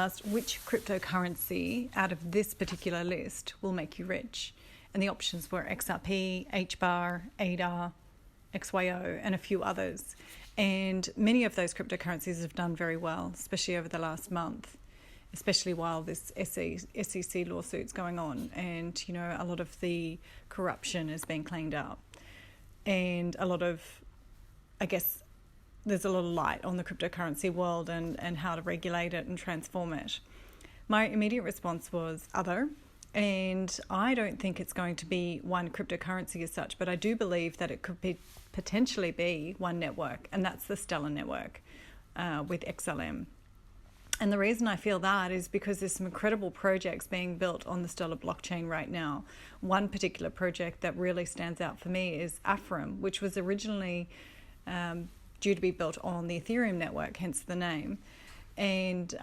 asked which cryptocurrency out of this particular list will make you rich. And the options were XRP, HBAR, ADA, XYO, and a few others. And many of those cryptocurrencies have done very well, especially over the last month, especially while this SEC lawsuit's going on. And, you know, a lot of the corruption is being cleaned up. And a lot of, I guess, there's a lot of light on the cryptocurrency world and how to regulate it and transform it. My immediate response was other. And I don't think it's going to be one cryptocurrency as such, but I do believe that it could potentially be one network, and that's the Stellar network with XLM. And the reason I feel that is because there's some incredible projects being built on the Stellar blockchain right now. One particular project that really stands out for me is Afram, which was originally due to be built on the Ethereum network, hence the name, and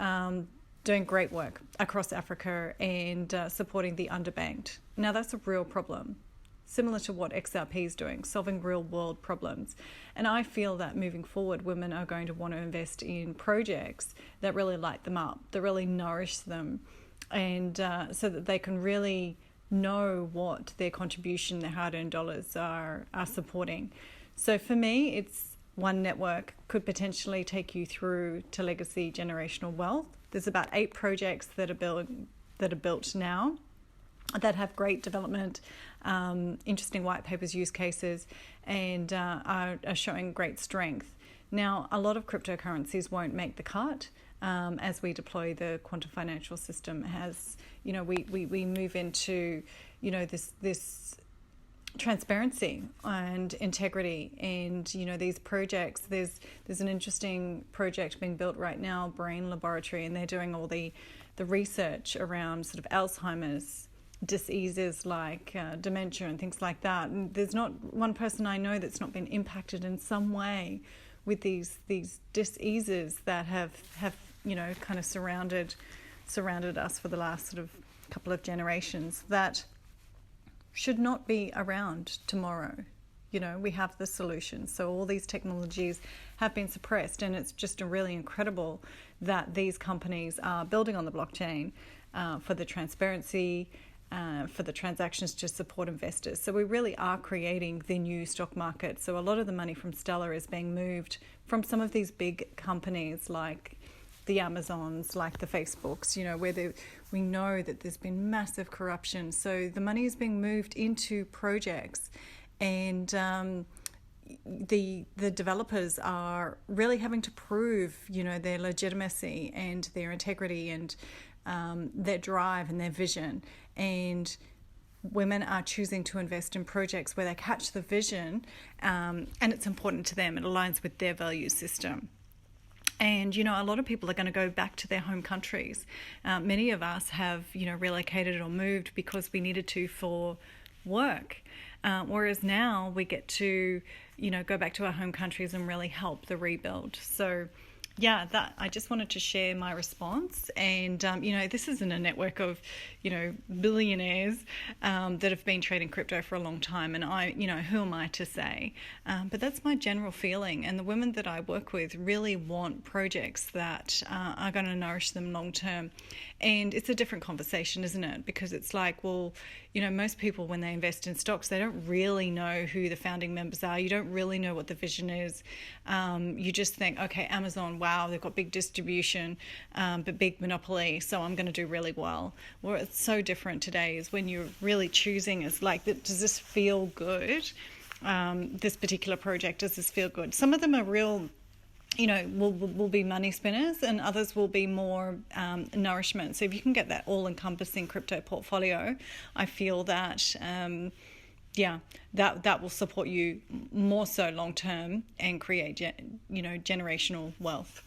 doing great work across Africa and supporting the underbanked. Now that's a real problem, similar to what XRP is doing, solving real world problems. And I feel that moving forward, women are going to want to invest in projects that really light them up, that really nourish them, and so that they can really know what their contribution, their hard-earned dollars are supporting. So for me, it's one network could potentially take you through to legacy generational wealth. There's about 8 projects that are built now that have great development, interesting white papers, use cases, and are showing great strength. Now, a lot of cryptocurrencies won't make the cut as we deploy the quantum financial system. As you know, we move into, you know, this transparency and integrity, and you know, these projects, there's an interesting project being built right now, Brain Laboratory, and they're doing all the research around sort of Alzheimer's diseases like dementia and things like that. And there's not one person I know that's not been impacted in some way with these diseases that have you know, kind of surrounded us for the last sort of couple of generations that should not be around tomorrow. You know, we have the solution. So all these technologies have been suppressed, and it's just really incredible that these companies are building on the blockchain for the transparency, for the transactions to support investors. So we really are creating the new stock market. So a lot of the money from Stellar is being moved from some of these big companies like the Amazons, like the Facebooks, you know, where we know that there's been massive corruption. So the money is being moved into projects, and the developers are really having to prove, you know, their legitimacy and their integrity and their drive and their vision. And women are choosing to invest in projects where they catch the vision, and it's important to them. It aligns with their value system. And, you know, a lot of people are going to go back to their home countries. Many of us have, you know, relocated or moved because we needed to for work. Whereas now we get to, you know, go back to our home countries and really help the rebuild. So, yeah, that I just wanted to share my response. And, you know, this isn't a network of, you know, billionaires that have been trading crypto for a long time. And I, you know, who am I to say? But that's my general feeling. And the women that I work with really want projects that are going to nourish them long term. And it's a different conversation, isn't it? Because it's like, well, you know, most people when they invest in stocks, they don't really know who the founding members are. You don't really know what the vision is. You just think, okay, Amazon, wow, they've got big distribution, but big monopoly, so I'm going to do really well. Where it's so different today is when you're really choosing is like, does this feel good? This particular project, does this feel good? Some of them are real, you know, will be money spinners, and others will be more nourishment. So if you can get that all-encompassing crypto portfolio, I feel that, that will support you more so long-term and create, you know, generational wealth.